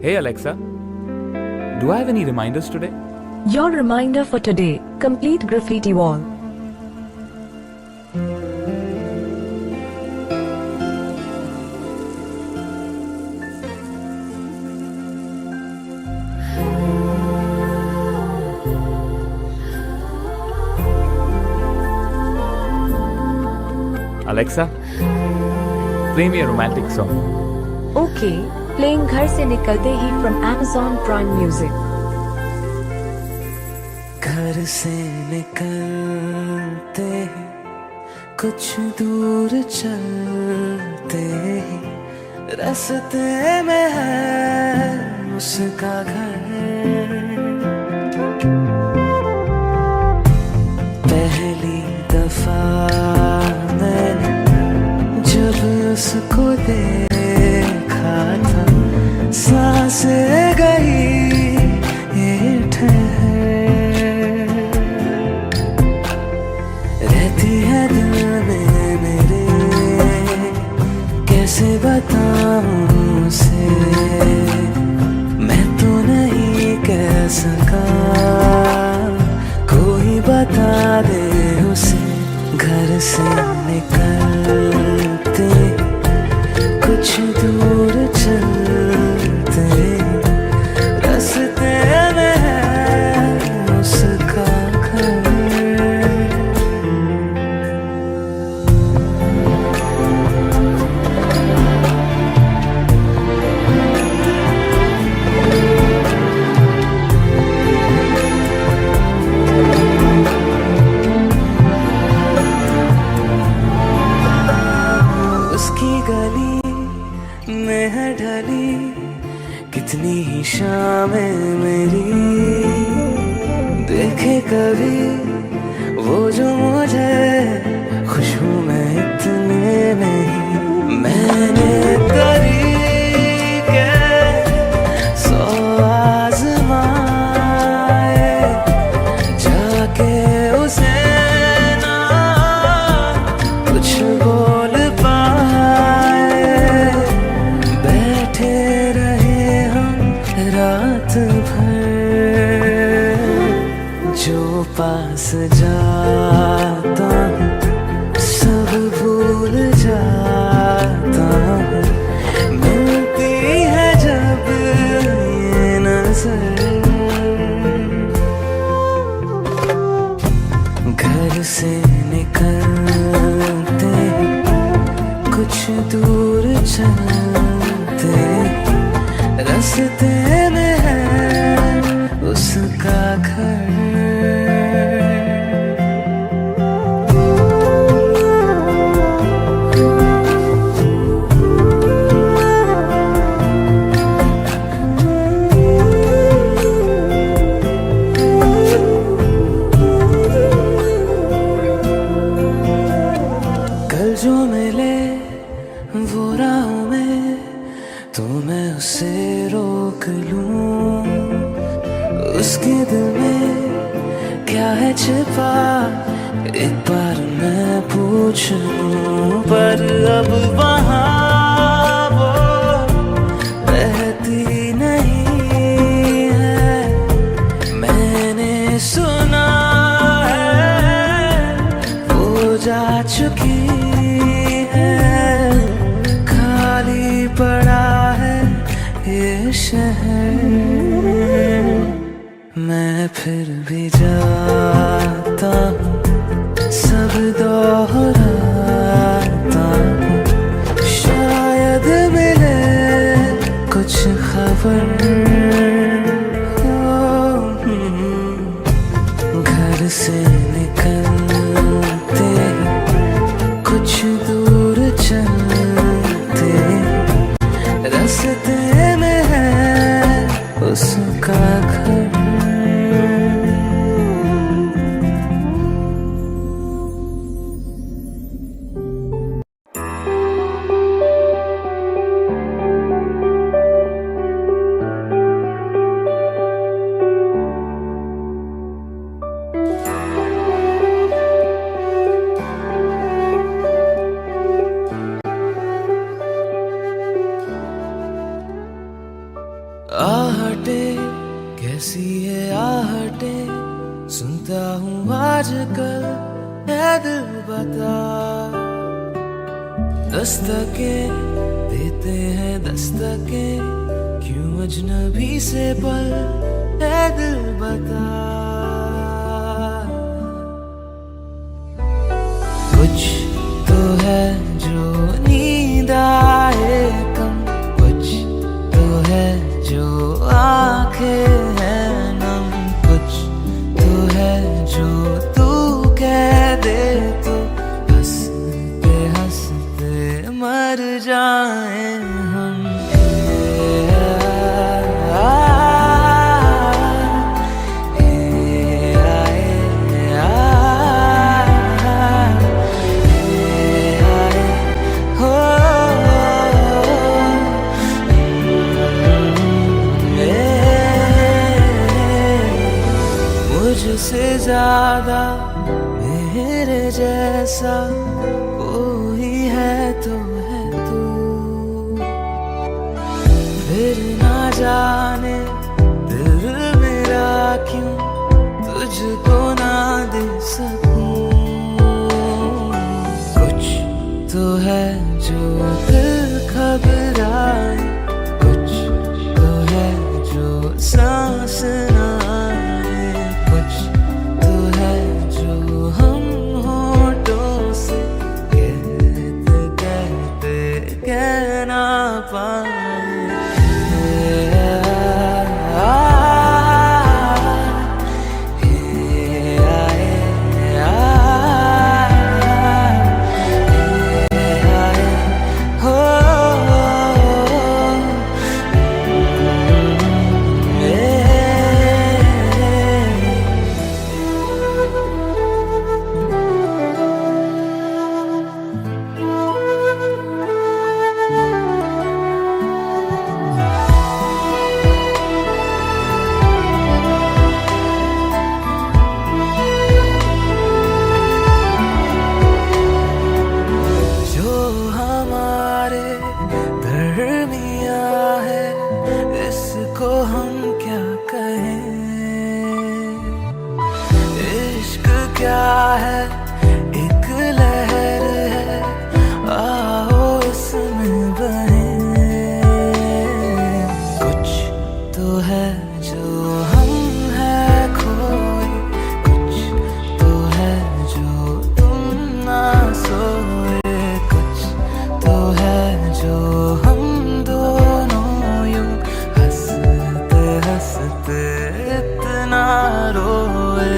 Hey Alexa, do I have any reminders today? Your reminder for today, complete graffiti wall. Alexa, play me a romantic song. Okay, playing घर से निकलते ही from Amazon Prime Music. घर से निकलते ही कुछ दूर चलते ही रास्ते में है उसका घर। पहली दफा मैंने जब उसको देखा था सांसें गई ये ठहर। रहती है दिल में मेरे कैसे बताऊं उसे, मैं तो नहीं कह सका कोई बता दे उसे। घर से निकलते कुछ दूर चलते रास्ते में है उसका घर। उसकी गली में है ढली कितनी ही शामें मेरी, देखे कभी वो जो मुझे खुश हूँ मैं इतने में ही। मैंने तरीके सौ आजमाए जाके उसे ना कुछ बोल पाए। बैठे रहे हम रात भर, जो पास जाता हूँ सब भूल जाता हूँ। मिलती है जब ये नजर, घर से निकलते कुछ दूर चलते रास्ते में है उसका घर। कल जो मिले वो राहों में तो मैं उसे रोक लूं। उसके दिल में क्या है छिपा एक बार मैं पूछ लूं। पर अब वहाँ वो रहती नहीं है, मैंने सुना है वो जा चुकी है। खाली पड़ा है ये शहर, मैं फिर भी जाता हूँ सब दोहराता हूँ। शायद मिले कुछ खबर घर से निकलते कुछ दूर चलते रास्ते में है उसका घर। आहटे कैसी है आहटे सुनता हूँ आजकल है दिल बता दस्तके देते हैं दस्तके क्यों अजनबी से पल है दिल बता कुछ तो है जो नींद आए कम कुछ तो है जो आंखें हैं नम कुछ तो है जो तू कह दे तो हंसते हंसते मर जाए हम मुझसे ज्यादा मेरे जैसा कोई है तो है तू फिर ना जाने दिल मेरा क्यों तुझको ना दे सकूं कुछ तो है जो दिल घबराए कुछ तो है जो सांस ना कहना पाए इसको हम क्या कहें इश्क क्या है एक लहर है आओ इसमें बहे कुछ तो है जो हम है खोए कुछ तो है जो तुम ना सोए कुछ तो है जो हम इतना रोए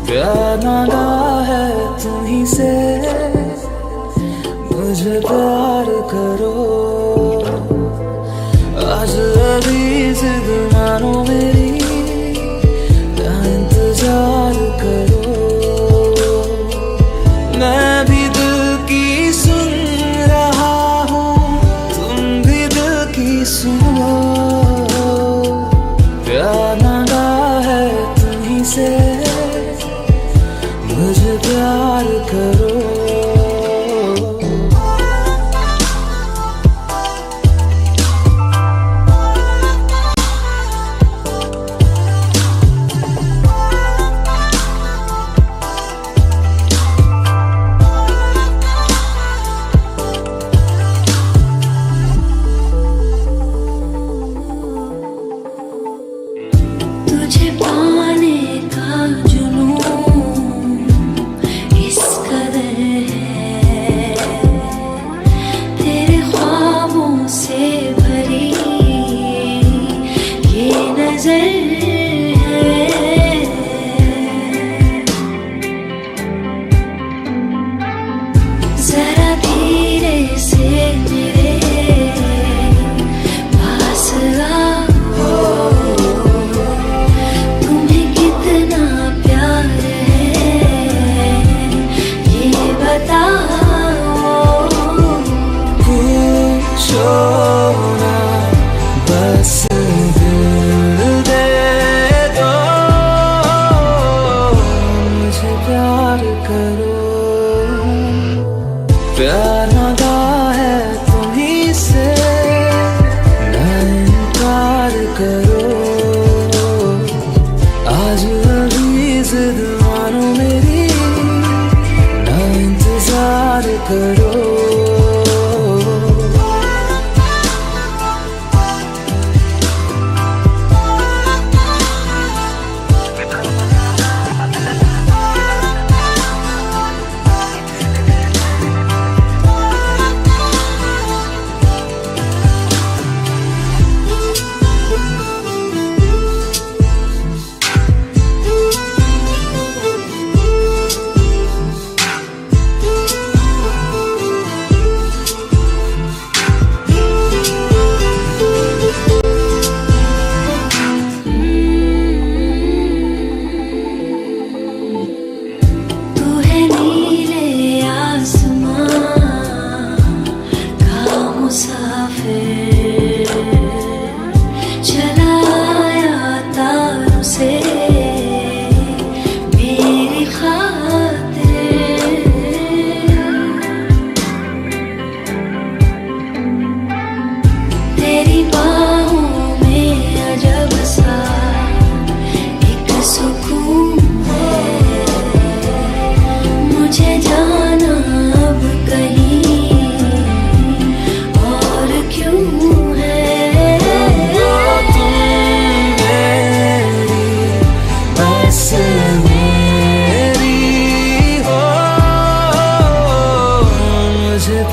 प्यार नादा है तुम्हीं से मुझे प्यार करो आज अभी जिद मानो मेरी क्या इंतजार करो मैं भी दिल की सुन रहा हूँ तुम भी दिल की सुनो प्यार नादा है तुम्हीं से मुझे प्यार करो छोड़ना, बस दिल दे दो, मुझे प्यार करो। प्यार मांगा है तुम्हीं से, ना इनकार करो। आज अभी जिद मानो मेरी, ना इंतजार करो।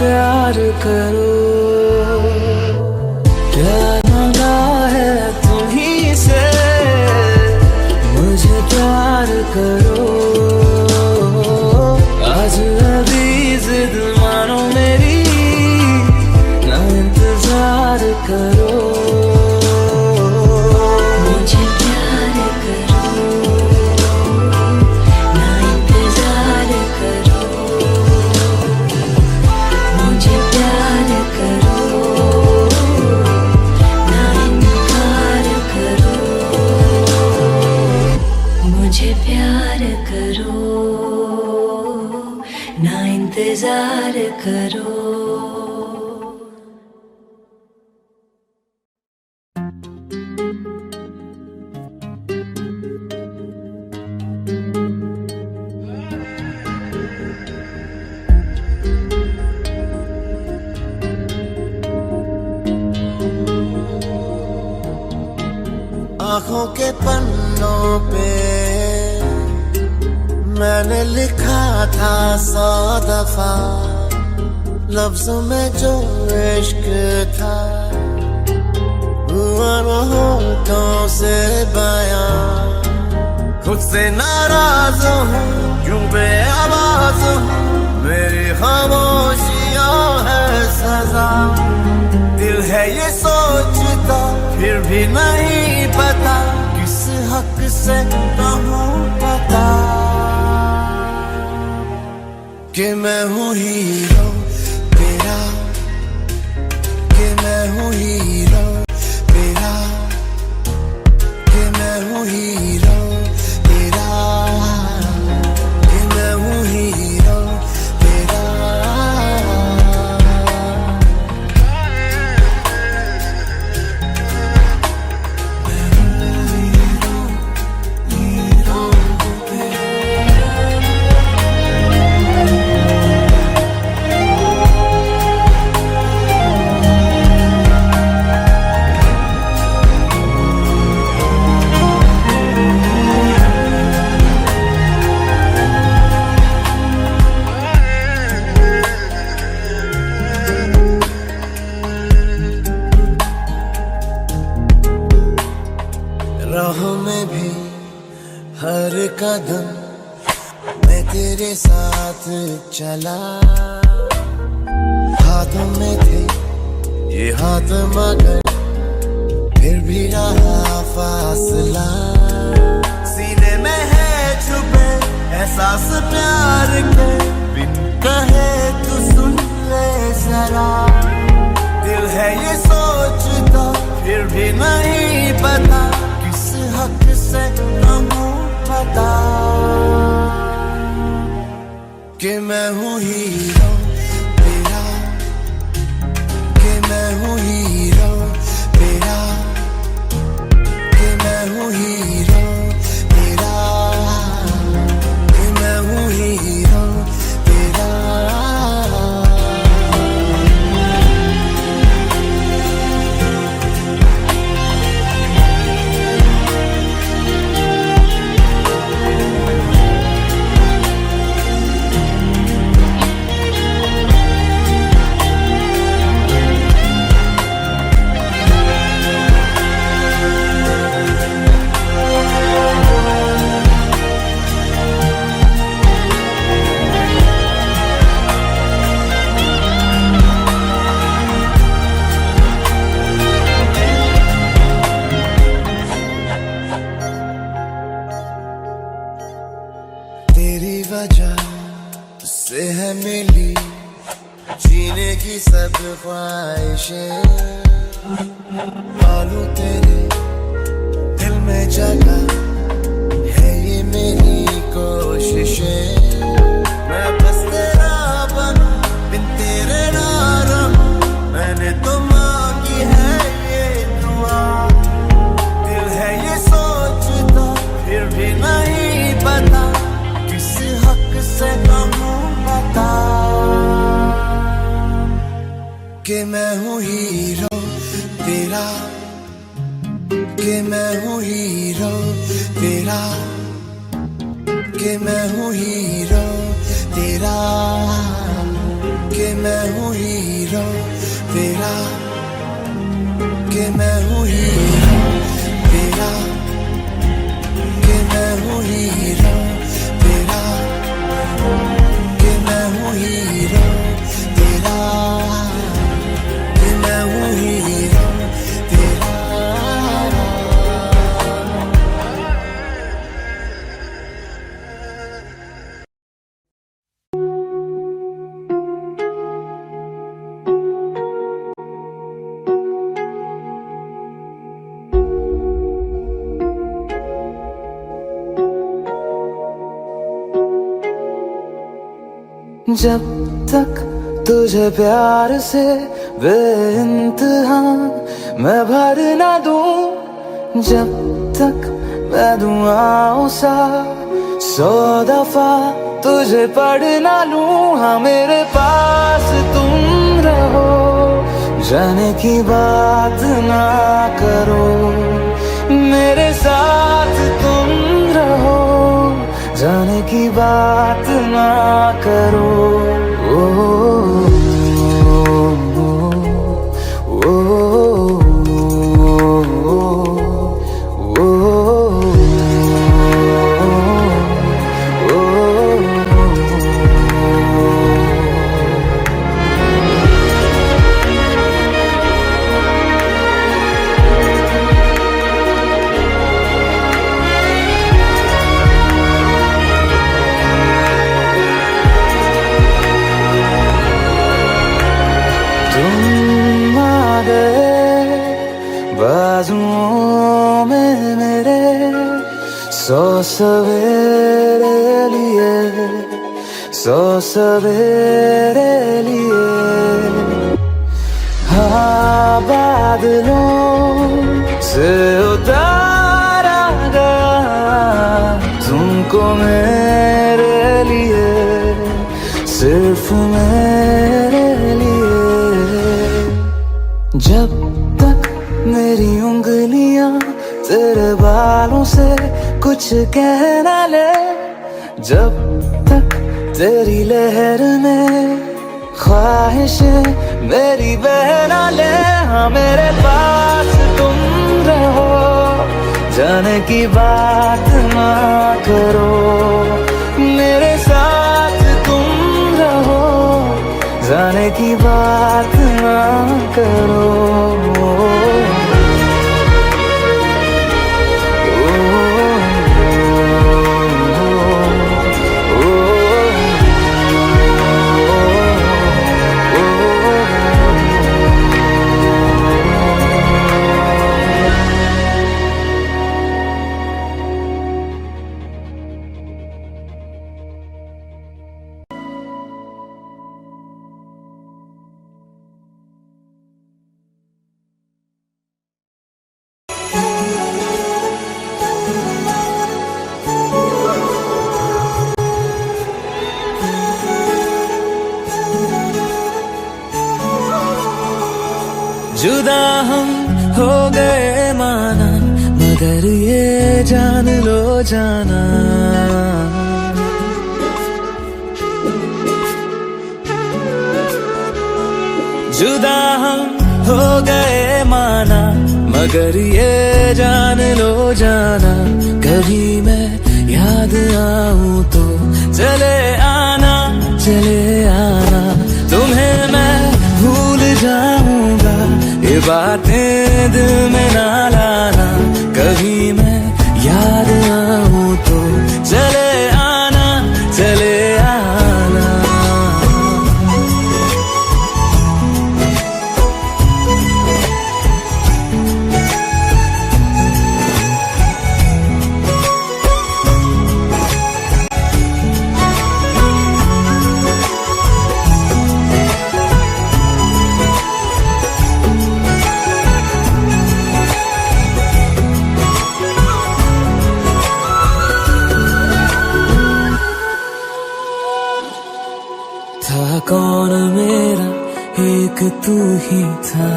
प्यार करो, प्यार मांगा है तुम्हीं से, मुझे प्यार करो। आज अभी जिद मानो मेरी, ना इंतजार करो। मुझे प्यार करो, ना इंतजार करो। मुझे प्यार करो, ना इनकार करो। मुझे प्यार करो, ना इंतजार करो। आँखों के पन्नों पे मैंने लिखा था 100 दफा, लफ्जों में जो इश्क था हुआ होठों से बयां। खुद से नाराज हूँ, क्यों बेआवाज हूँ, मेरी खामोशियाँ है सजा। दिल है ये सोचता, फिर भी नहीं पता, किस हक से कहूँ पता कि मैं हूँ हीरो तेरा, कि मैं हूँ हीरो तेरा, कि मैं हूँ हीरो तेरा, कि मैं हूँ हीरो तेरा। राहों में भी हर कदम मैं तेरे साथ चला, हाथों में थे ये हाथ मगर फिर भी रहा फासला। सीने में है छुपे एहसास प्यार के, बिन कहे तू सुन ले जरा। दिल है भी नहीं पता किस हक से कहूँ पता कि मैं हूँ हीरो तेरा, कि मैं हूँ हीरो तेरा, कि मैं हूँ हीरो तेरा, कि मैं हूँ हीरो तेरा। तेरी वजह से है मिली जीने की सब ख्वाहिशें, पालू तेरे दिल में जगह है ये मेरी कोशिशें। मैं बस तेरा बनूं बिन तेरे ना रहूं, मैंने तो मांगी है ये दुआ। दिल है ये सोचता फिर भी नहीं पता किस हक से कहूँ बता कि मैं हूँ हीरो तेरा, कि मैं हूँ हीरो तेरा, कि मैं हूँ हीरो तेरा, कि मैं हूँ हीरो तेरा, कि मैं हूँ हीरो तेरा, कि मैं हूँ हीरो तेरा, कि मैं हूँ हीरो तेरा, कि मैं हूँ हीरो तेरा। जब तक तुझे प्यार से बेइंतहा मैं भर ना दूं, जब तक मैं दुआओं सा 100 दफा तुझे पढ़ ना लूं। हाँ मेरे पास तुम रहो, जाने की बात ना करो, मेरे साथ तुम रहो, जाने की बात ना करो। तुम आ गए बाजुओं में मेरे, 100 सवेरे लिए, 100 सवेरे लिए। हाँ बादलों से उतारा गया तुमको मेरे लिए, सिर्फ मेरे लिए। जब तक मेरी उंगलियां तेरे बालों से कुछ कह ना ले, जब तक तेरी लहर में ख्वाहिशें मेरी बह ना ले। हाँ मेरे पास तुम रहो, जाने की बात ना करो, मेरे साथ तुम रहो, जाने की बात ना करो। जुदा हम हो गए माना, मगर ये जान लो जाना, जुदा हम हो गए माना, मगर ये जान लो जाना, कभी मैं याद आऊं तो चले आना, चले आना, तुम्हें मैं भूल जाऊंगा, ये बातें दिल में ना लाना, कभी मैं याद आऊं तो चले आना, चले आना। था कौन मेरा एक तू ही था,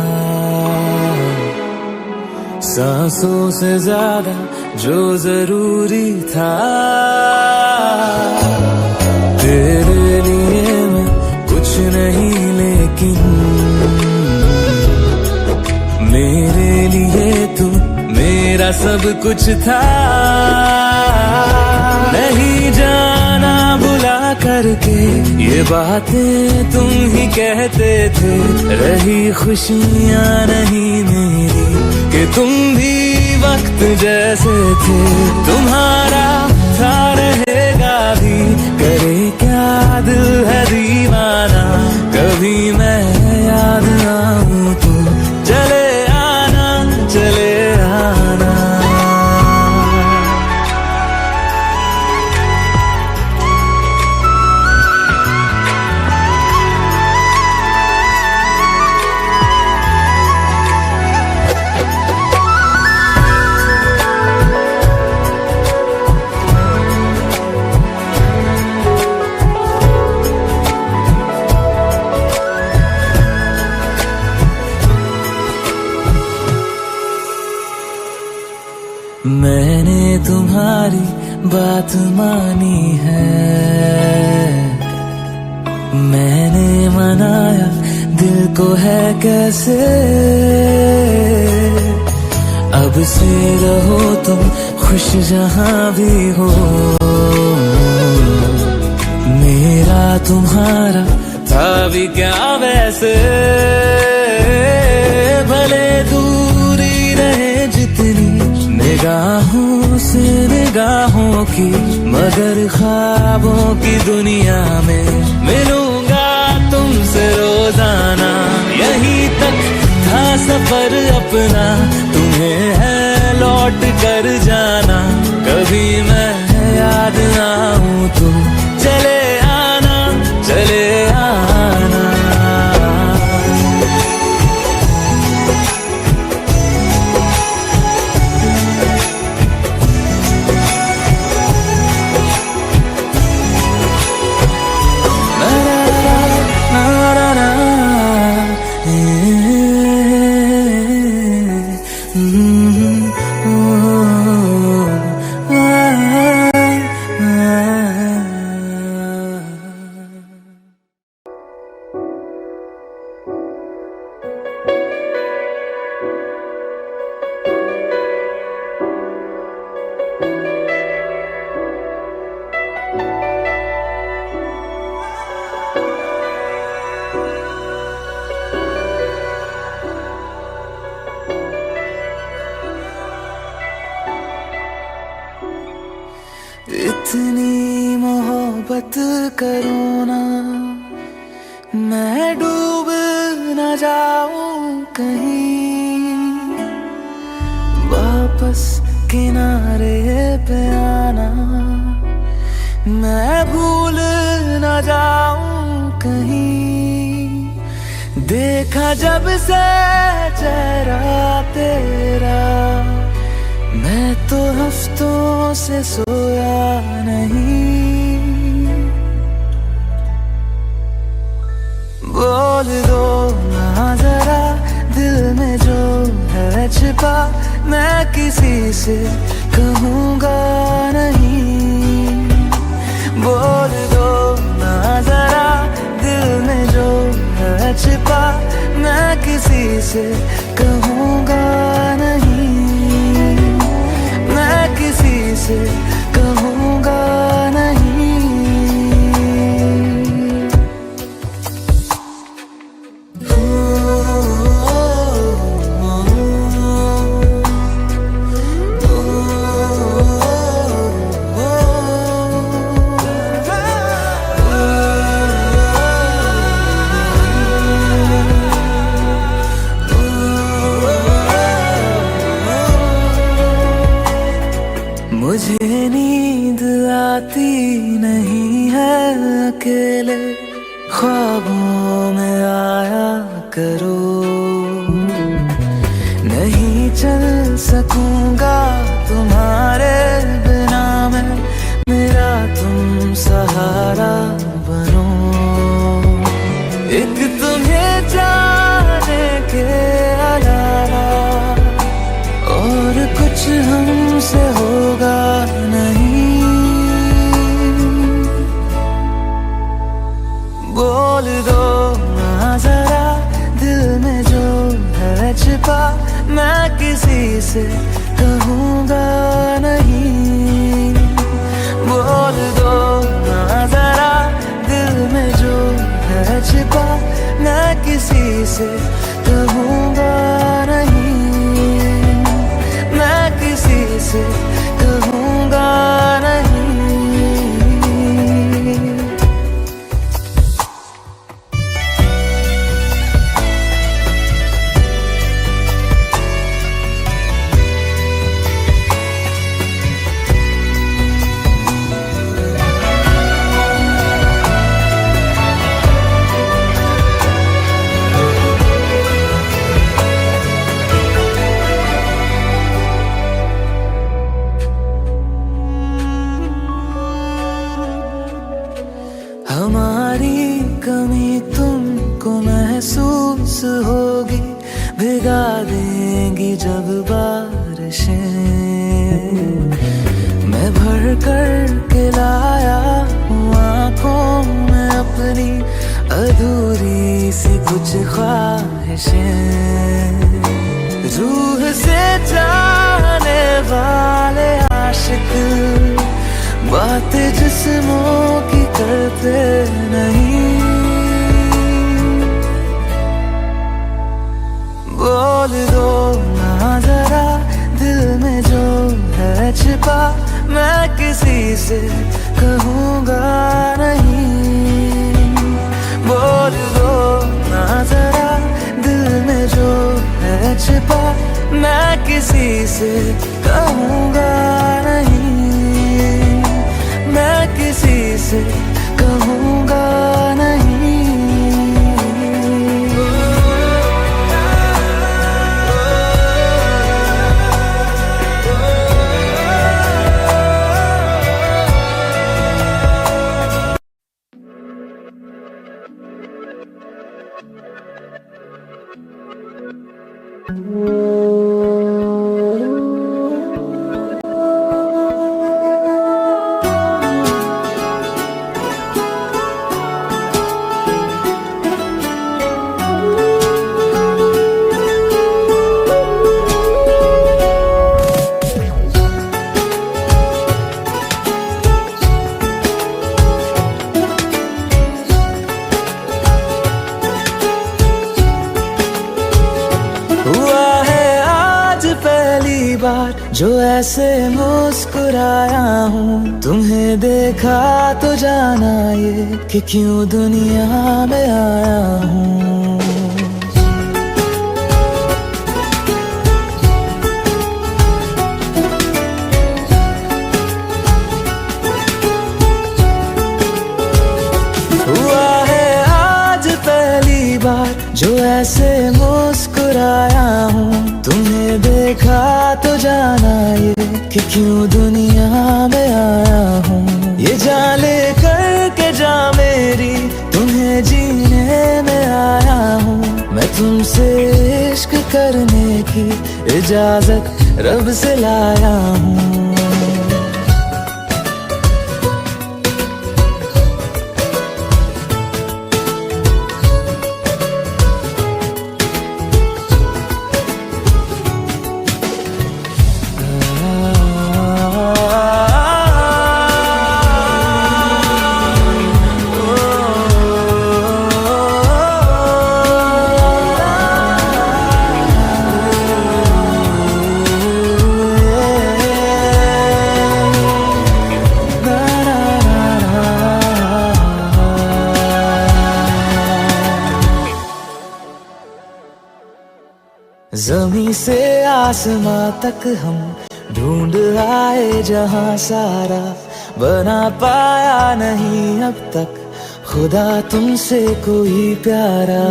सांसों से ज्यादा जो जरूरी था, तेरे लिए मैं कुछ नहीं लेकिन मेरे लिए तू मेरा सब कुछ था, नहीं जाना बुला करके ये बातें तुम ही कहते थे, रही खुशियां नहीं मेरी कि तुम भी वक्त जैसे थे, तुम्हारा था रहेगा भी, करे क्या दिल है दीवाना, कभी मैं याद आऊं तो चले आना, चले आना। मैंने तुम्हारी बात मानी है, मैंने मनाया दिल को है कैसे, अब से रहो तुम खुश जहां भी हो, मेरा तुम्हारा था भी क्या वैसे, भले दूरी रहे जितनी निगाहों से निगाहों की, मगर ख्वाबों की दुनिया में मिलूंगा तुमसे रोजाना, यहीं तक था सफर अपना, तुम्हें है लौट कर जाना, कभी मैं याद आऊं तो चले आना, चले आना। इतनी मोहब्बत करो ना, मैं डूब न जाऊं कहीं, वापस किनारे पे आना, मैं भूल न जाऊं कहीं, देखा जब से चेहरा तेरा, मैं तो हफ्तों से सोया नहीं, बोल दो ना जरा दिल में छिपा मैं किसी से कहूँगा नहीं। बोल दो ना जरा दिल में जो है छिपा मैं किसी से कहूँगा नहीं। मैं किसी से कहूँगा नहीं। मुझे नींद आती नहीं है अकेले ख्वाबों में आया करो। नहीं चल सकूंगा तुम्हारे बिना मैं, मेरा तुम सहारा बनो। एक तुम्हें जाने के अलावा और कुछ हमसे होगा नहीं। बोल दो ना जरा दिल में जो है छिपा मैं किसी से कहूँगा नहीं। बोल दो ना जरा दिल में जो है छिपा मैं किसी से कहूँगा नहीं। मैं किसी से कहूँगा नहीं। हमारी कमी तुमको महसूस होगी, भिगा देंगी जब बारिशें। मैं भर कर के लाया हूँ आँखों में अपनी अधूरी सी कुछ ख्वाहिशें। रूह से जाने वाले आशिक बातें जिस्मों की करते नहीं। बोल दो ना जरा दिल में जो है छिपा मैं किसी से कहूँगा नहीं। बोल दो ना जरा दिल में जो है छिपा मैं किसी से कहूँगा नहीं। मैं किसी से कहूँगा नहीं। जो ऐसे मुस्कुराया हूँ, तुम्हें देखा तो जाना ये कि क्यों दुनिया में आया हूँ। हुआ है आज पहली बार जो ऐसे मुस्कुराया हूँ, तुम्हें देखा तो जाना ये कि क्यों दुनिया में आया हूँ। ये जान ले कर के जा मेरी तुम्हें जीने में आया हूँ। मैं तुमसे इश्क करने की इजाजत रब से लाया हूँ। ज़मीं से आसमां तक हम ढूंढ आए जहां सारा, बना पाया नहीं अब तक खुदा तुमसे कोई प्यारा।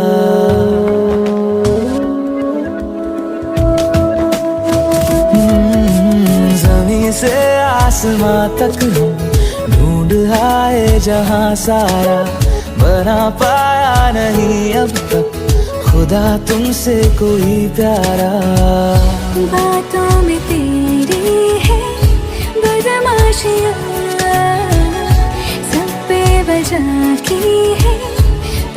ज़मीं से आसमां तक हम ढूंढ आए जहां सारा, बना पाया नहीं अब तक खुदा तुमसे कोई प्यारा। बातों में तेरी है बदमाशियाँ, सब पे वजह की है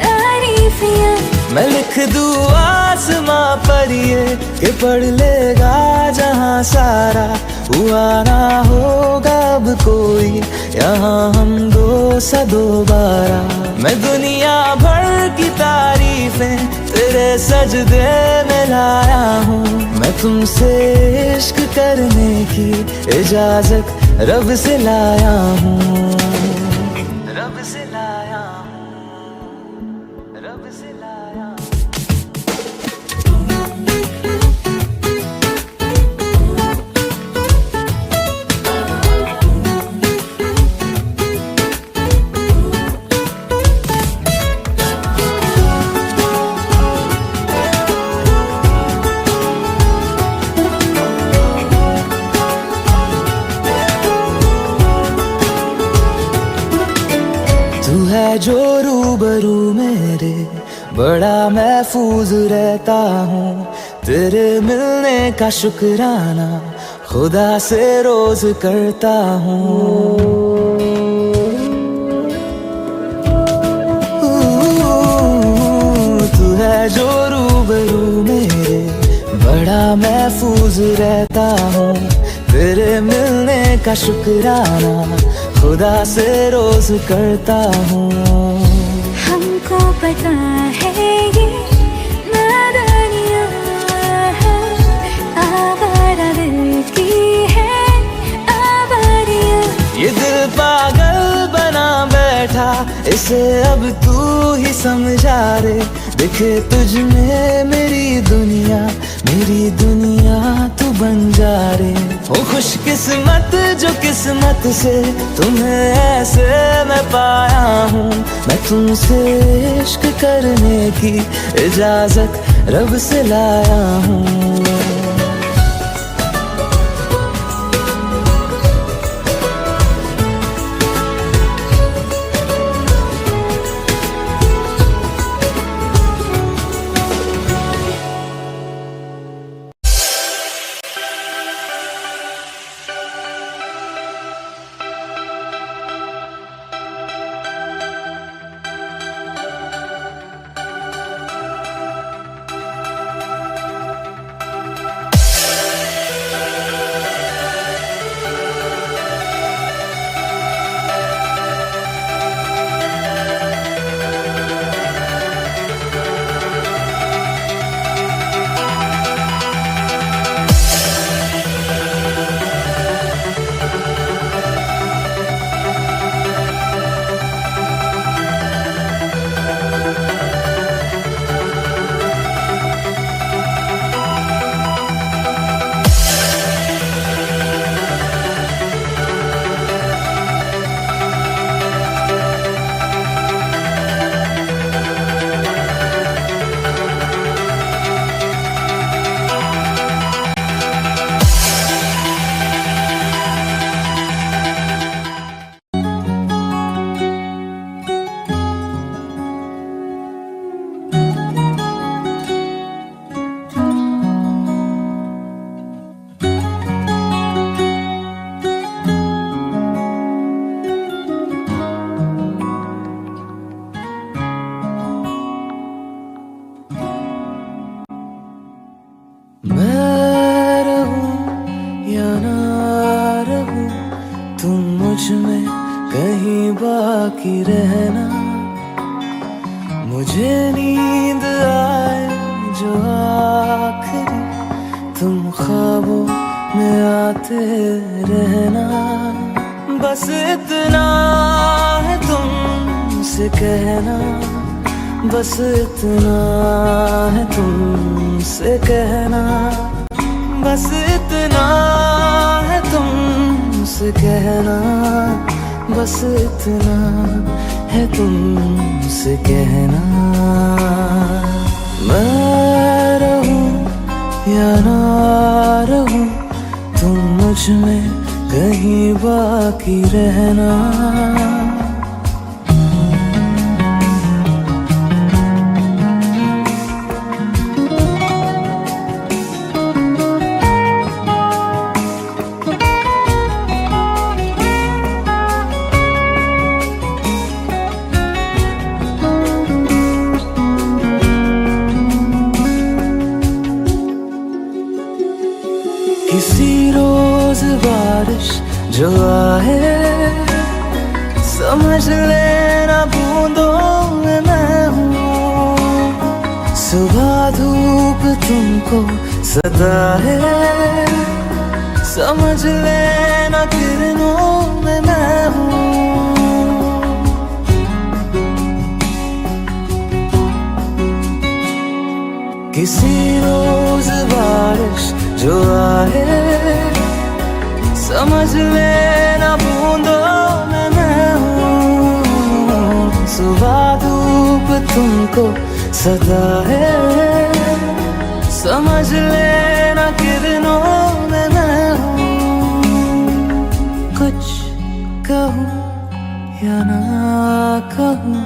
तारीफियाँ। मैं लिख दूँ आसमां पर ये कि पढ़ लेगा जहां सारा, हुआ ना होगा अब कोई यहाँ हम दो सा दोबारा। मैं दुनिया भर की तारीफें तेरे सजदे में लाया हूँ, मैं तुमसे इश्क करने की इजाजत रब से लाया हूँ। रब से लाया हूँ, रब से लाया हूँ। तू है जो रूबरू मेरे, बड़ा महफूज रहता हूँ। तेरे मिलने का शुक्राना खुदा से रोज करता हूँ। तू है जो रूबरू मेरे, बड़ा महफूज रहता हूँ। तेरे मिलने का शुक्राना खुदा से रोज करता हूँ। हमको पता है ये नादानियाँ आवारा दिल की है आवारियाँ। ये दिल पागल बना बैठा, इसे अब तू ही समझा रे। दिखे तुझ में मेरी दुनिया तू बन जा रे। ओ खुशकिस्मत जो किस्मत से तुम्हें ऐसे मैं पाया हूँ, मैं तुमसे इश्क करने की इजाजत रब से लाया हूँ। मैं रहूं या ना रहूं, तुम मुझ में कहीं बाकी रहना। मुझे नींद आए जो आखिरी, तुम ख्वाबों में आते रहना। बस इतना है तुमसे कहना, बस इतना है तुमसे कहना, बस इतना है तुमसे कहना, बस इतना है तुमसे कहना। मैं रहूं या ना रहूं, तुम मुझ में कहीं बाकी रहना। किसी रोज बारिश जो आए, समझ लेना बूंदों में मैं हूँ। सुबह धूप तुमको सदा है, समझ लेना किरणों में मैं हूँ। किसी रोज बारिश जो आए, समझ लेना बूंदों में मैं हूँ। सुबह धूप तुमको सदा है, समझ लेना किरणों में मैं हूँ। कुछ कहूँ या ना कहूँ,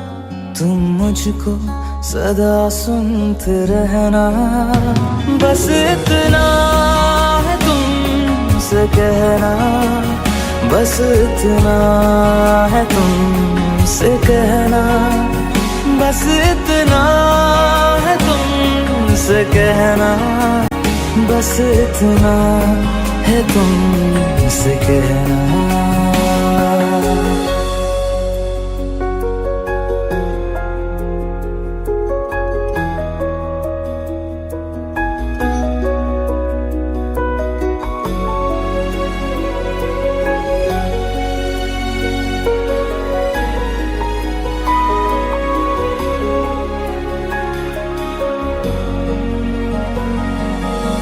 तुम मुझको सदा सुनते रहना। बस इतना है तुमसे कहना, बस इतना है तुमसे कहना, बस इतना है तुमसे कहना, बस इतना है तुमसे कहना।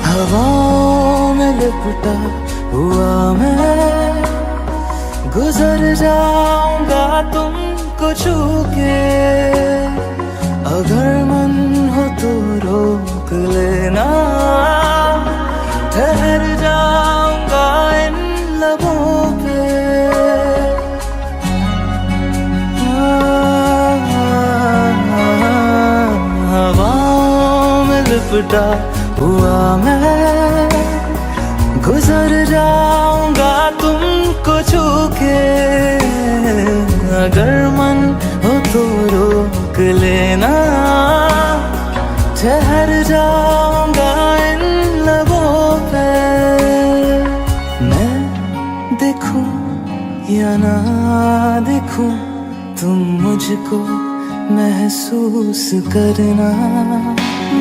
हवाओं में लिपटा हुआ मैं, गुजर जाऊंगा तुमको छू के। अगर मन हो तो रोक लेना, ठहर जाऊंगा इन लबों पे। हवाओं में लिपटा हुआ मैं, गुजर जाऊंगा तुमको छू के। अगर मन हो तो रोक लेना, ठहर जाऊंगा इन लबों पे। मैं देखूं या ना देखूं, तुम मुझको महसूस करना।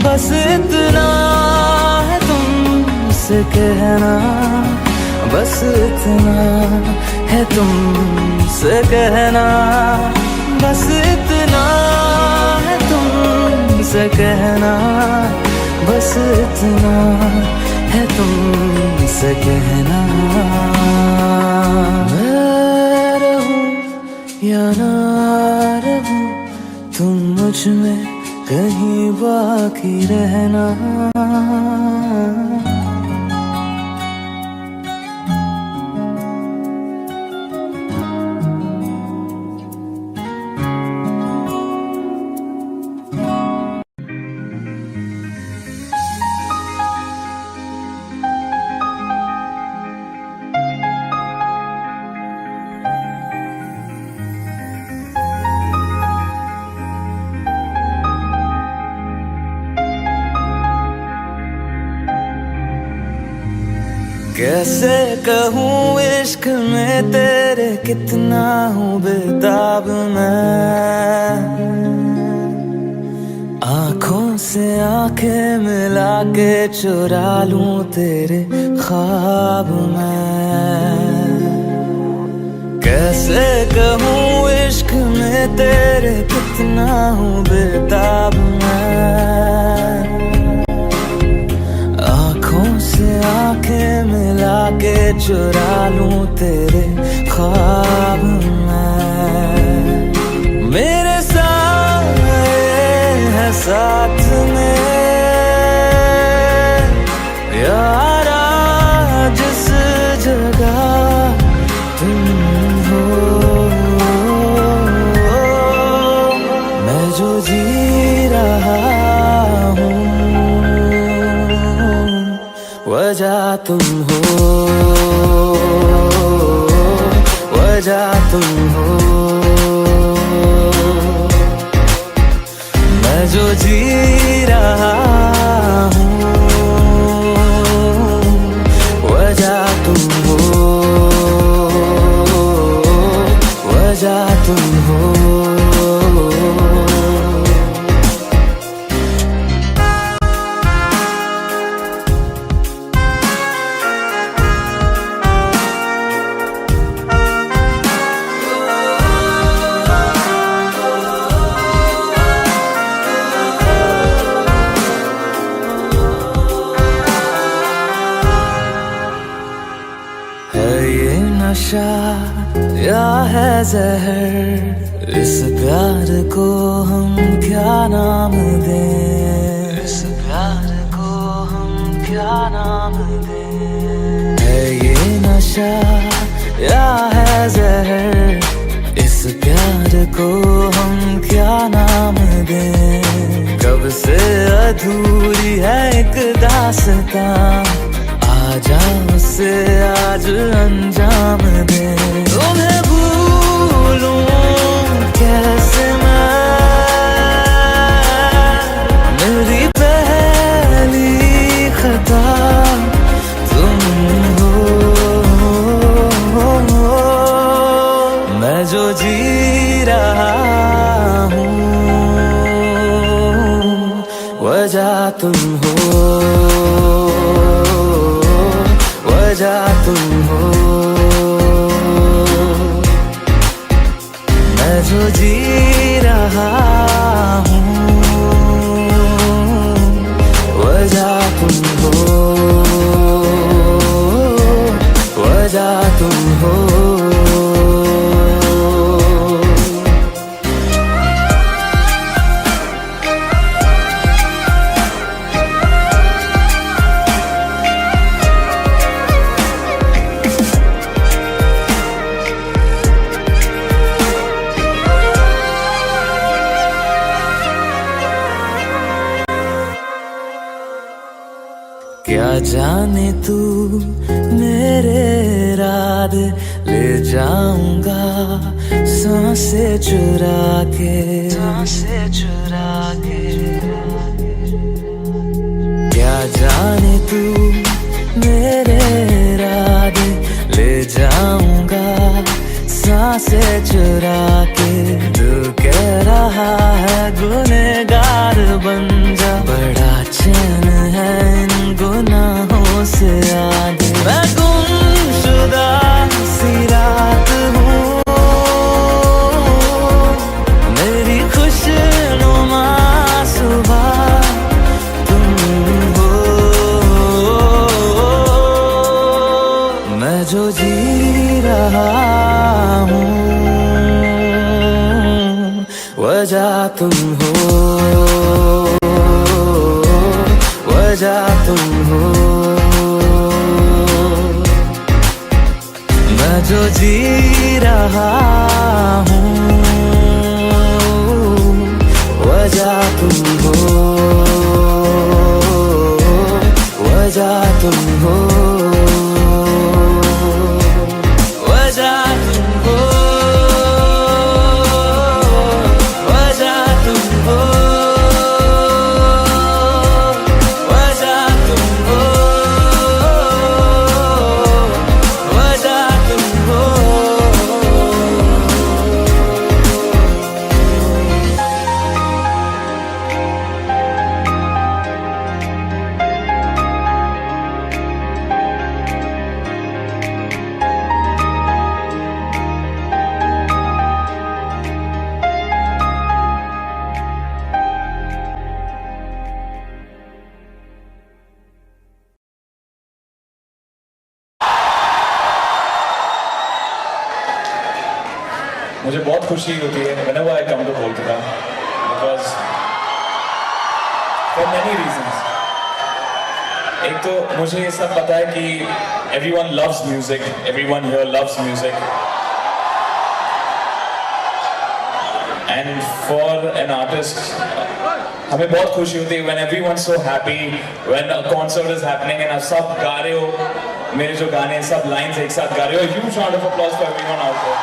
बस इतना है तुमसे कहना, बस इतना है तुमसे कहना, बस इतना है तुमसे कहना, बस इतना है तुमसे कहना। मैं रहूं या ना रहूं, तुम मुझ में कहीं बाकी रहना। कैसे कहूँ इश्क में तेरे कितना हूँ बेताब मैं, आंखों से आंखें मिला के चुरा लूं तेरे ख्वाब मैं। कैसे कहूँ इश्क में तेरे कितना हूँ बेताब मैं, आंखों से आंखें मिला के चुरा लूं तेरे ख्वाब मैं। मेरे साए है साथ में यारा जिस जगह तुम हो, मैं जो जी रहा हूँ वजह तुम हो, वजह तुम हो। मैं जो जी रहा हूँ वजह तुम हो, वजह तुम हो। नशा या है जहर, इस प्यार को हम क्या नाम दें, इस प्यार को हम क्या नाम दें। है ये नशा या है जहर, इस प्यार को हम क्या नाम दें। कब से अधूरी है एक दास्तां, आजा उसे आज अंजाम दे। तुम्हें भूलूं कैसे मैं, मेरी पहली खता तुम हो। मैं जो जी रहा हूँ वजह तुम हो, वजह तुम हो। मैं जो जी रहा हूँ वजह तुम हो, वजह तुम हो। क्या जाने तू मेरे इरादे ले जाऊंगा सांसें चुरा के, सांसें चुरा के। क्या जाने तू मेरे इरादे ले जाऊंगा सांसें चुरा के। दिल कह रहा है गुनहगार बन जा, बड़ा चैन है इन गुनाहों से आगे। मैं गुमशुदा सी रात हूँ, मेरी खुशनुमा सुबह तुम हो। मैं जो जी रहा हूँ वजह तुम हो, वजह तुम हो। मैं जो जी रहा हूँ वजह तुम हो, वजह तुम हो, वजह तुम हो, वजह तुम हो, वजह तुम हो, मुझे बहुत खुशी होती है whenever I come to Kolkata because for many reasons. एक तो मुझे ये सब पता है कि everyone loves music, everyone here loves music. And for an artist, हमें बहुत खुशी होती है when everyone's so happy, when a concert is happening and आप सब गा रहे हो, मेरे जो गाने हैं सब lines एक साथ गा रहे हो. A huge round of applause for everyone out there.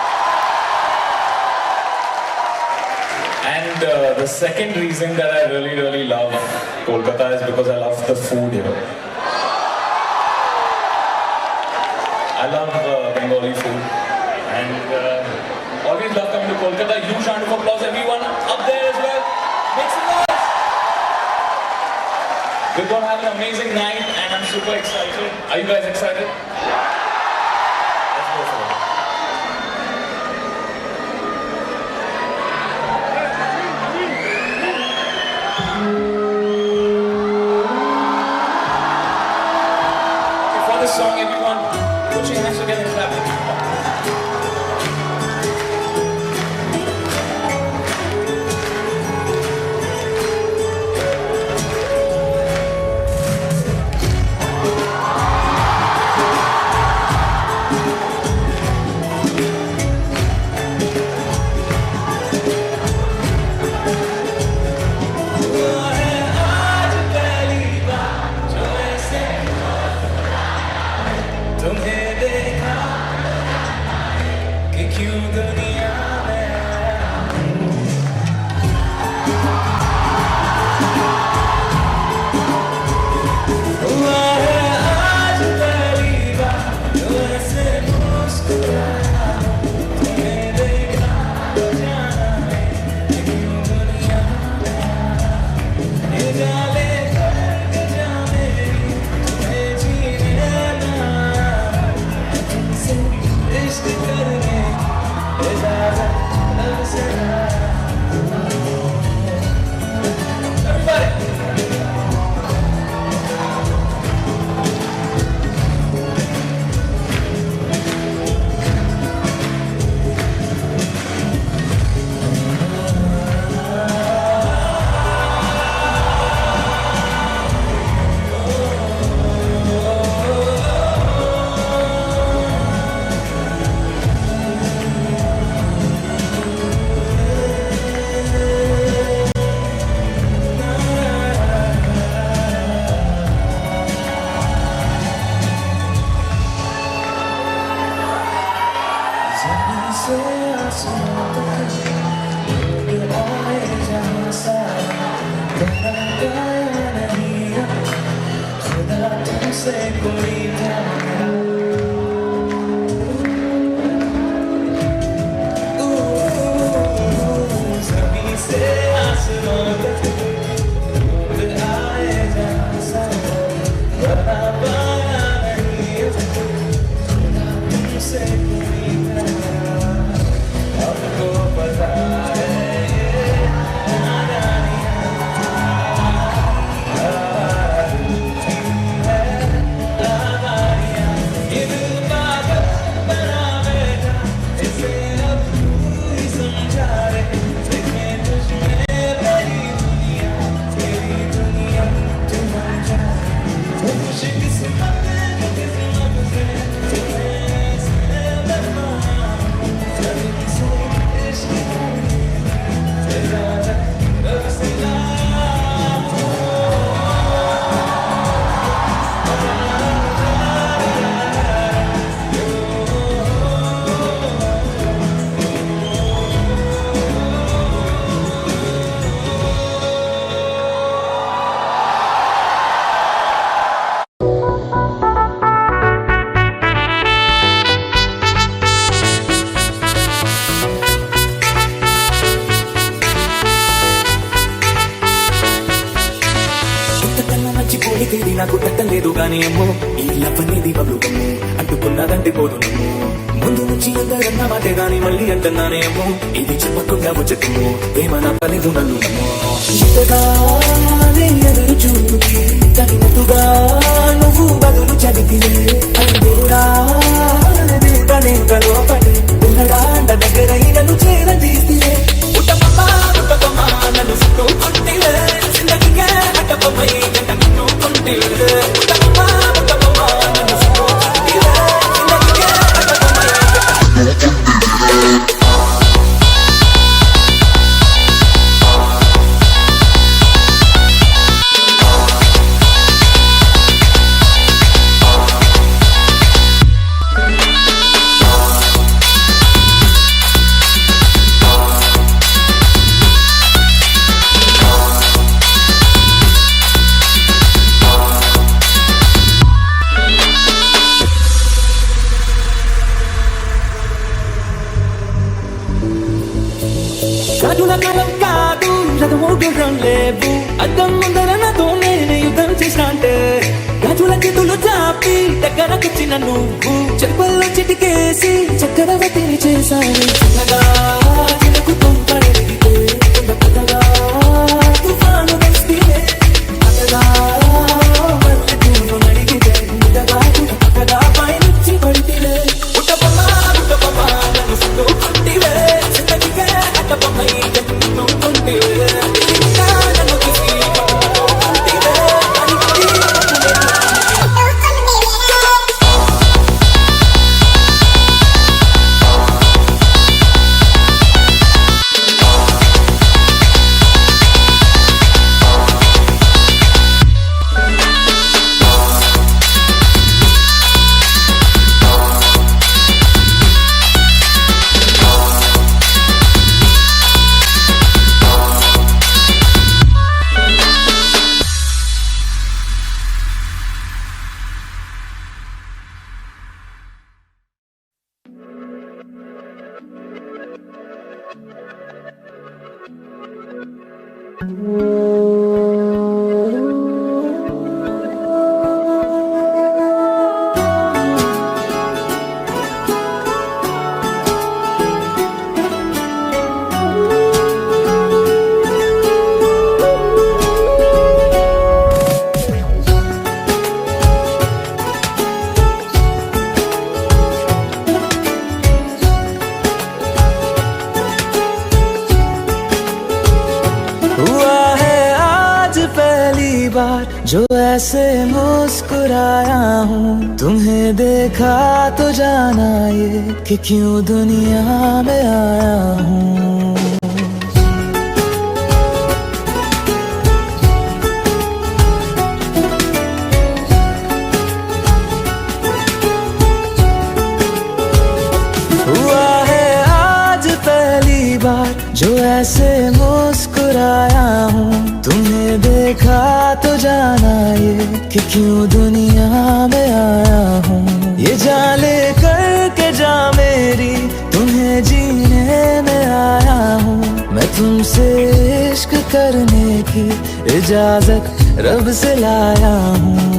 And the second reason that I really love Kolkata is because I love the food here. I love Bengali food and always love coming to Kolkata. Huge round of applause everyone up there as well. Make some noise. We're going to have an amazing night and I'm super excited. Are you guys excited? Let's go for it. For this song, everyone, put your hands together and clap. तुम्हें देखा कि क्यों दुनिया में हुआ है आज पहली बार जो ऐसे मुस्कुराया. तुम्हें देखा तो जाना है कि क्यों दुनिया में ये जाले करके जा मेरी तुम्हें जीने इश्क करने इजाज़त लब से నాకు తట్టలేదు గానీ అమ్మో ఈ లవ్ అనేది బబ్లుగమ్ము అంటుకున్నదంటే పోదు నమ్ము ముందు నుంచి అందరన్న మాటే గాని మళ్ళీ అంటున్నానే అమ్మో ఇది చెప్పకుండా వచ్చేమో ప్రేమ నా పలేదు నన్ను నమ్మో ఎదురు చూపుకి తగినట్టుగా నువ్వు బదులు చదివితే అది దేవుడా లోపలి ఉన్నడా దగ్గర నన్ను నువ్వు చెప్పల్లో చిటికేసి చక్రవర్తిని చేశాను చిన్నగా చినుకు తుంపడిగితే పెద్దగా తుఫాను వస్తే అతగా మళ్ళీ తూను నడిగితే ముద్దగా అతగా పైనుంచి పడితే పుట్టబొమ్మ నన్ను సుట్టు కొట్టివే జిందగీకే అట్టబొమ్మై జన్ను కొంటివే నన్ను కిసి जो ऐसे मुस्कुराया हूँ तुम्हें देखा तो जाना ये कि क्यों दुनिया में आया हूँ हुआ है आज पहली बार जो ऐसे मुस्कुराया हूँ तुम्हें देखा तो जाना ये कि क्यों दुनिया में आया हूँ ये जान लेकर के जा मेरी तुम्हें जीने में आया हूँ मैं तुमसे इश्क करने की इजाजत रब से लाया हूँ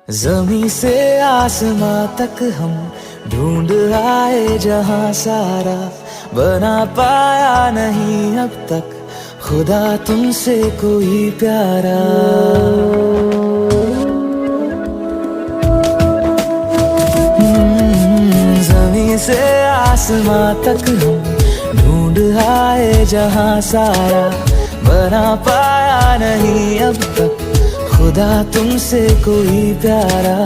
ज़मीं से आसमां तक हम ढूंढ आए जहां सारा बना पाया नहीं अब तक खुदा तुमसे कोई प्यारा ज़मीं से आसमां तक हम ढूंढ आए जहां सारा बना पाया नहीं अब तक खुदा तुमसे कोई प्यारा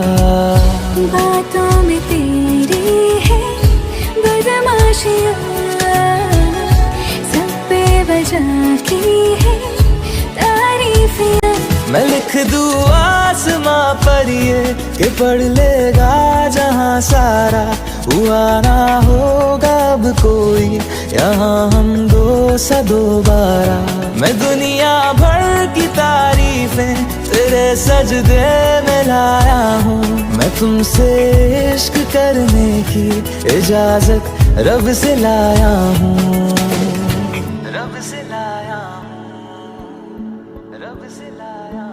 बातों में तेरी है बदमाशियाँ सब पे वजह की है तारीफियाँ मैं लिख दूँ आसमां पर ये कि पढ़ लेगा जहां सारा हुआ ना होगा अब कोई यहाँ हम दो सा दोबारा मैं दुनिया भर की तारीफें तेरे सजदे में लाया हूँ मैं तुमसे इश्क करने की इजाजत रब से लाया हूँ रब से लाया हूँ रब से लाया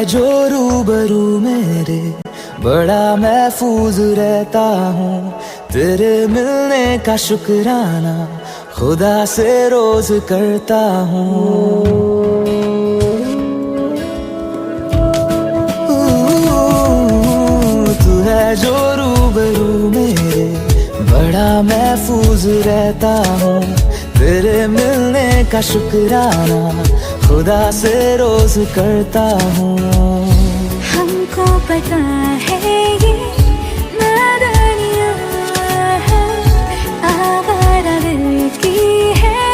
जो रूबरू मेरे बड़ा महफूज रहता हूँ तेरे मिलने का शुक्राना खुदा से रोज करता हूँ बड़ा महफूज रहता हूँ, तेरे मिलने का शुक्राना खुदा से रोज करता हूँ। हमको पता है ये नादानियाँ है, आवारा दिल की है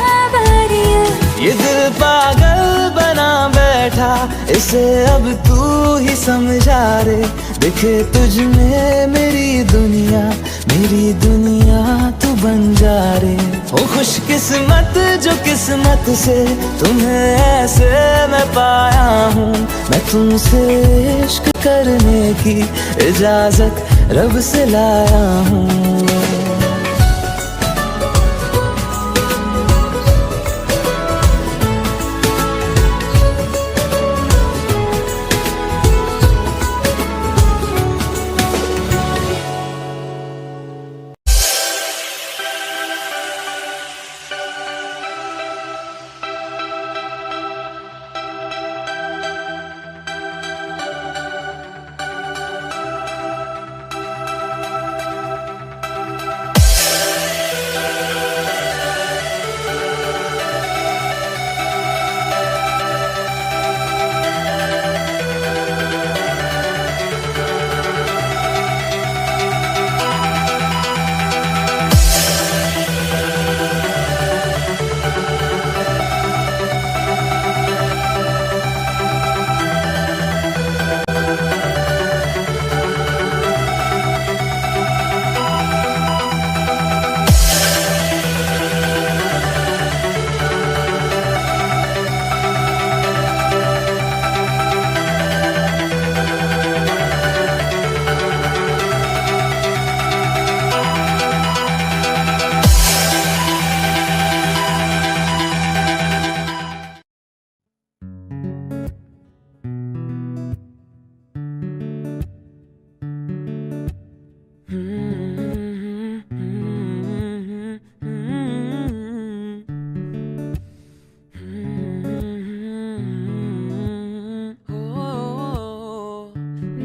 आवारियाँ। ये दिल पागल बना बैठा, इसे अब तू ही समझा रे। दिखे तुझ में मेरी दुनिया तू बन जा रे। ओ खुशकिस्मत जो किस्मत से तुम्हें ऐसे मैं पाया हूँ, मैं तुमसे इश्क करने की इजाजत रब से लाया हूँ।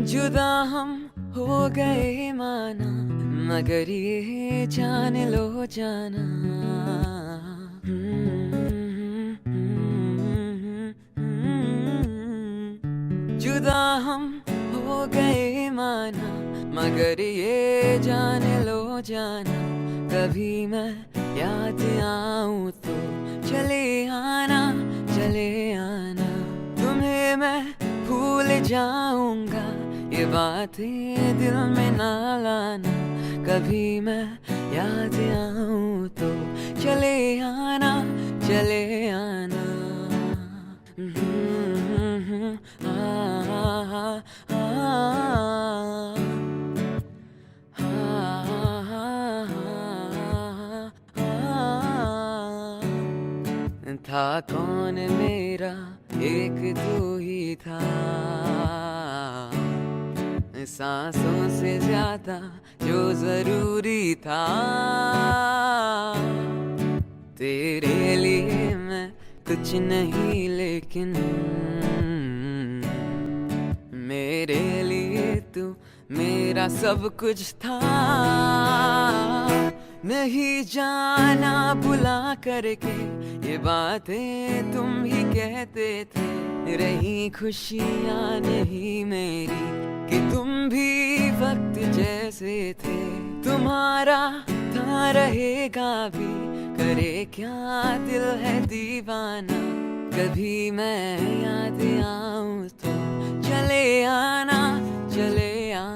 जुदा हम हो गए माना, मगर ये जान लो जाना। जुदा हम हो गए माना, मगर ये जान लो जाना। कभी मैं याद आऊं तो चले आना, चले आना। तुम्हें मैं भूल जाऊंगा, ये बातें दिल में ना लाना। कभी मैं याद आऊं तो चले आना, चले आना। था कौन मेरा, एक तू ही था। सांसों से ज्यादा जो जरूरी था। तेरे लिए मैं कुछ नहीं, लेकिन मेरे लिए तू मेरा सब कुछ था। नहीं जाना बुला करके, ये बातें तुम ही कहते थे। रही खुशियाँ नहीं मेरी, कि तुम भी वक्त जैसे थे। तुम्हारा था रहेगा भी, करे क्या दिल है दीवाना। कभी मैं याद आऊं तो चले आना, चले आना।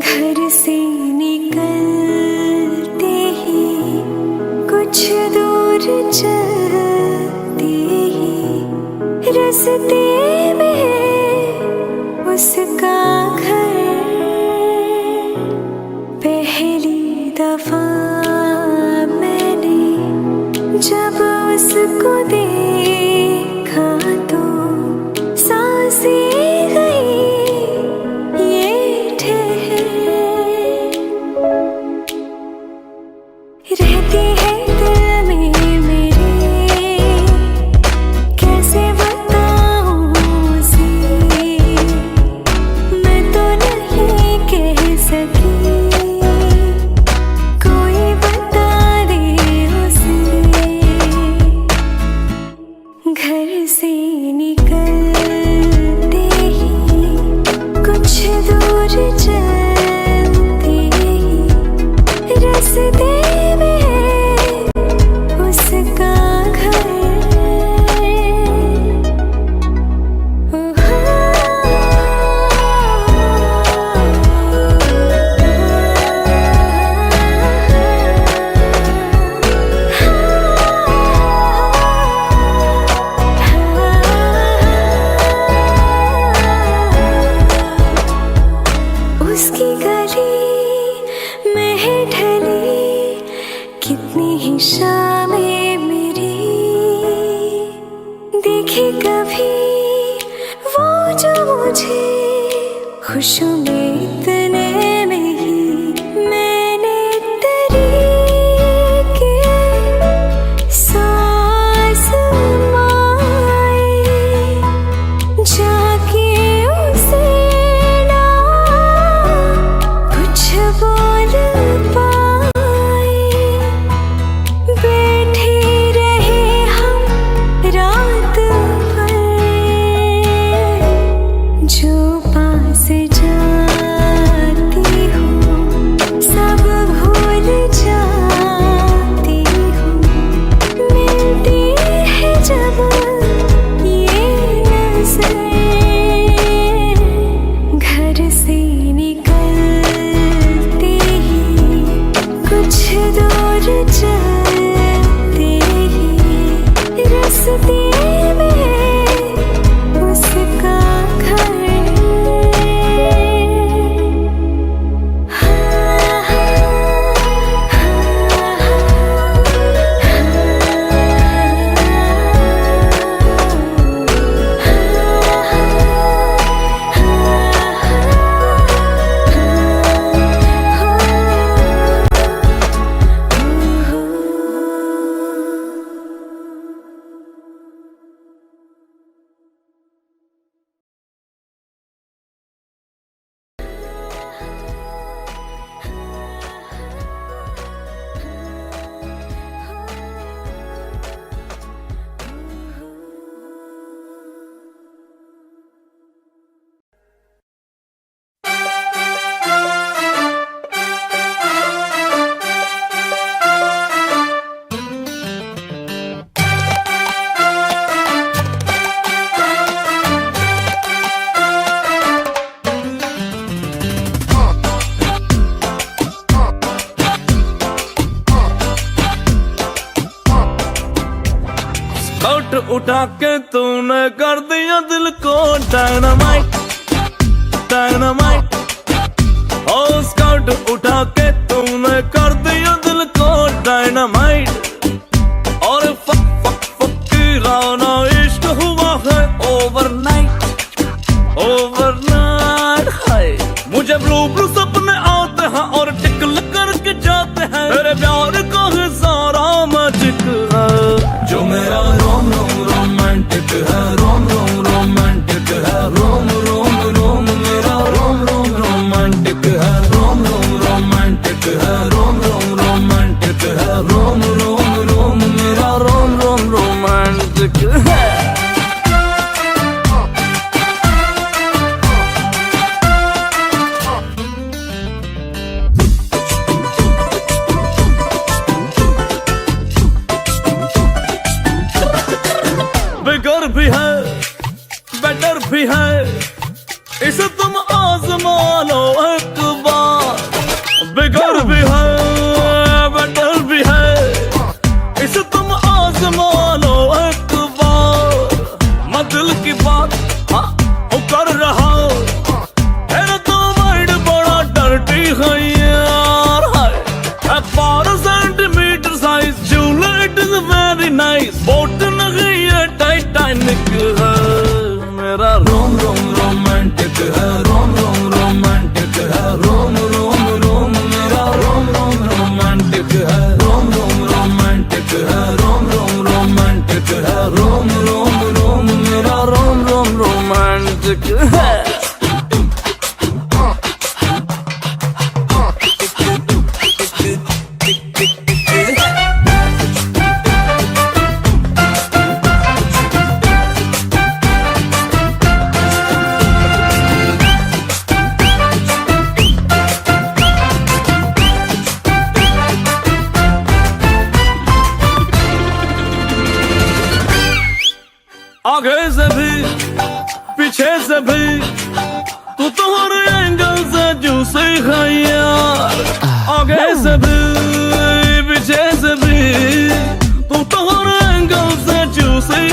घर से निकलते ही कुछ दूर चलते ही रास्ते में उसका घर। पहली दफा मैंने जब उसको देखा तो सकी कोई बता दे उसे घर से निकलते ही कुछ दूर चलते ही रास्ते में उसका घर उसकी गली में ढली कितनी ही शामें मेरी देखी कभी वो जो मुझे खुशियों में इतने में ही मैंने तरीके सांस माए जाके उसे ना कुछ बोल पाए बैठे रहे हम रात भर जो पास जाती हूँ सब भूल जाती हूँ मिलती है जब ये नजर घर से निकलते ही कुछ दूर चलते ही रास्ते में उसका घर स्काउट उठा के तूने कर दिया दिल को डायनामाइट डायनामाइट ओ स्काउट उठा के तूने कर दिया दिल को डायनामाइट और फक फक फक की राना इश्क हुआ है ओवरनाइट ओवरनाइट हाय मुझे ब्लू ब्लू सपने आते हैं और टिकल करके जाते हैं तेरे प्यार का है सारा मैजिक है जो मेरा रोम रोम रोमांटिक है रोम रोम रोमांटिक है रोम रोम रोम मेरा रोम रोम रोमांटिक है रोम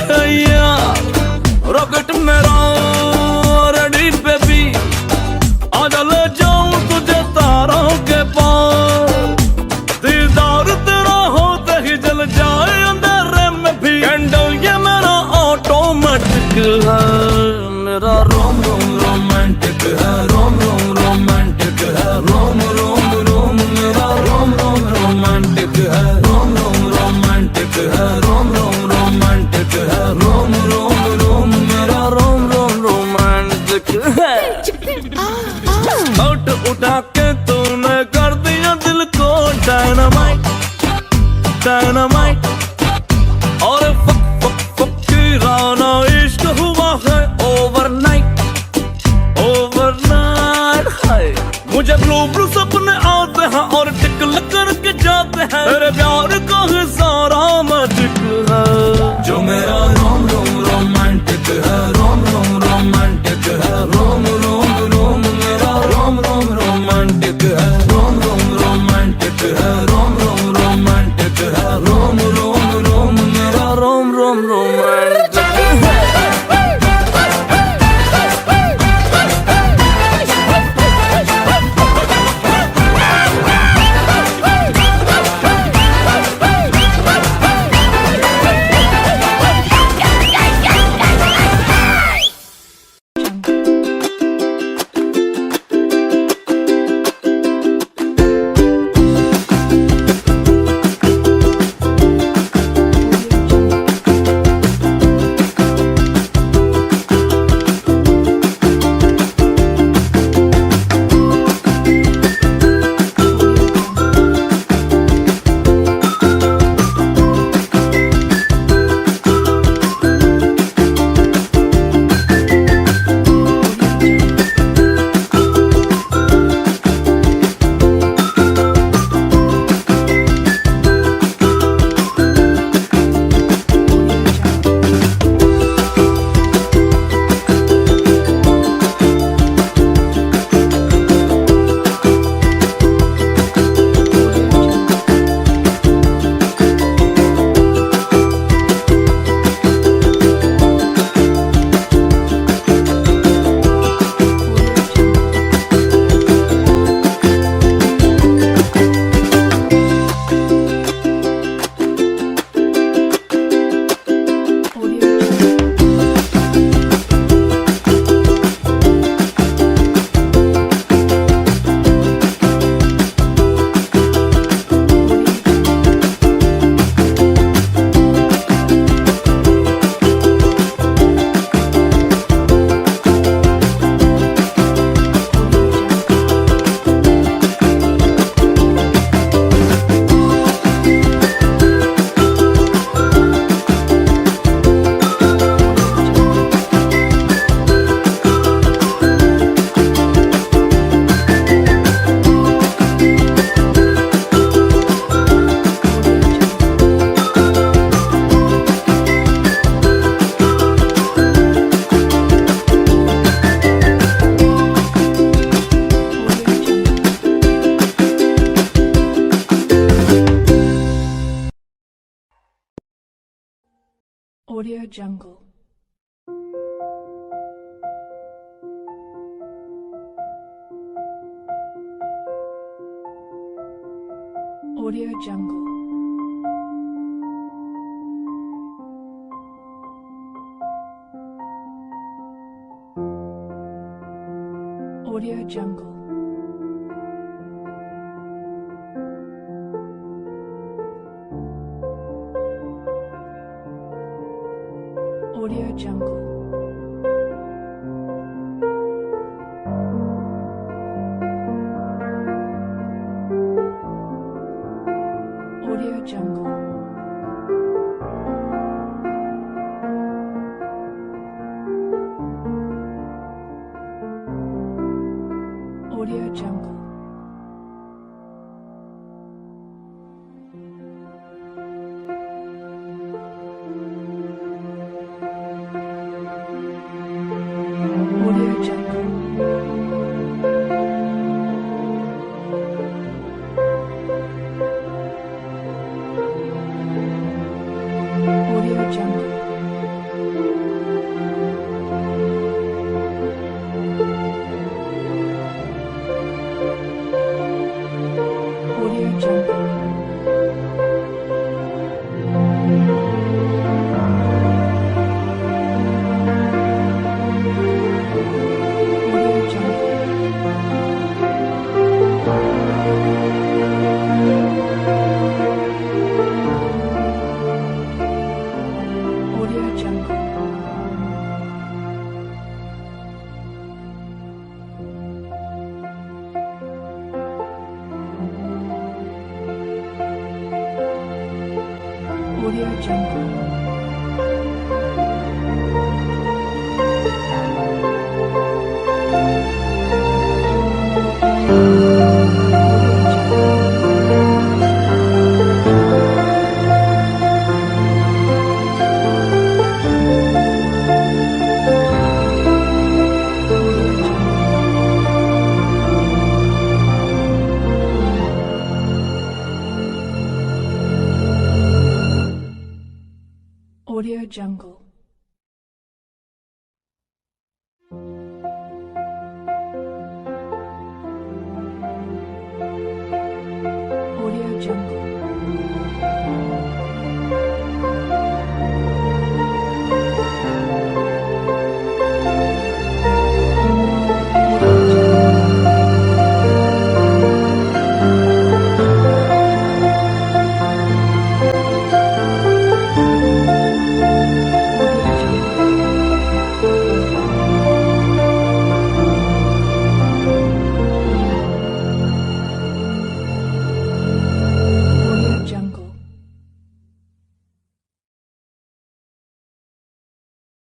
है यार, रॉकेट मेरा रेडी बेबी, आजा ले जाऊं तुझे तारों के पार, दीदार तेरा होते ही जल जाए अंधेरे में भी, कैंडल ये मेरा ऑटोमेटिक है, मेरा रोम रोम रोमांटिक है, रोम रोम रोमांटिक है, रोम रोम रोम, मेरा रोम रोम रोमांटिक है, रोम रोम रोमांटिक है, रोम रोम रोमांटिक है, रोम रोम रोम, मेरा रोम रोम रोमांटिक है। आउट उठा के तूने कर दिया दिल को डायनामाइट, डायनामाइट, और फक फक फक की राना इश्क हुआ है ओवरनाइट, ओवरनाइट है। मुझे ब्लू ब्लू सपने आते हैं और टिकल करके जाते हैं, तेरे प्यार का ही सारा मैजिक है, जो मेरा रोम रोम रोमांटिक है, रोम रोम रोमांटिक है, रोम रोम रोम, मेरा रोम रोम रोमांटिक है, रोम रोम रोमांटिक है, रोम रोम रोमांटिक है, रोम रोम रोम, मेरा रोम रोम रोमांटिक है। Audio Jungle. Audio Jungle. Audio Jungle. Audio Jungle. Audio Jungle. Audio Jungle. Audio Jungle. Audio Jungle. Audio Jungle.